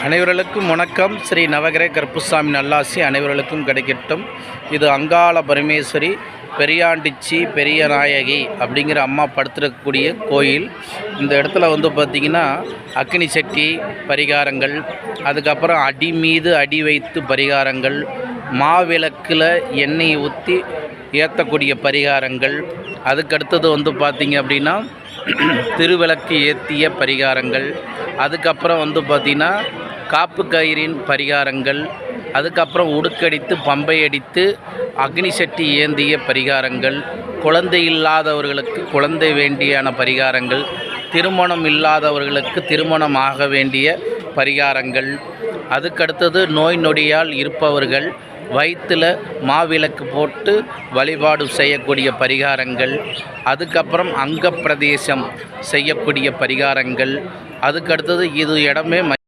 அனைவர்களுக்கும் வணக்கம். ஸ்ரீ நவகிரக கருப்புசாமி நல்லாசி அனைவர்களுக்கும் கிடைக்கட்டும். இது அங்காள பரமேஸ்வரி பெரியாண்டிச்சி பெரிய நாயகி அப்படிங்கிற அம்மா படுத்திருக்கக்கூடிய கோயில். இந்த இடத்துல பார்த்திங்கன்னா அக்னி சட்டி பரிகாரங்கள், அதுக்கப்புறம் அடி மீது அடி வைத்து பரிகாரங்கள், மாவிளக்கில் எண்ணெய் ஊற்றி ஏற்றக்கூடிய பரிகாரங்கள், அதுக்கடுத்தது பார்த்திங்க அப்படின்னா திருவிளக்கு ஏற்றிய பரிகாரங்கள், அதுக்கப்புறம் பார்த்திங்கன்னா காப்பு கயிறின் பரிகாரங்கள், அதுக்கப்புறம் உடுக்கடித்து பம்பை அடித்து அக்னி சட்டி ஏந்திய பரிகாரங்கள், குழந்தை இல்லாதவர்களுக்கு குழந்தை வேண்டியான பரிகாரங்கள், திருமணம் இல்லாதவர்களுக்கு திருமணம் ஆக வேண்டிய பரிகாரங்கள், அதுக்கடுத்தது நோய் நொடியால் இருப்பவர்கள் வயிற்றில் மாவிளக்கு போட்டு வழிபாடு செய்யக்கூடிய பரிகாரங்கள், அதுக்கப்புறம் அங்கப்பிரதேசம் செய்யக்கூடிய பரிகாரங்கள், அதுக்கடுத்தது இது இடமே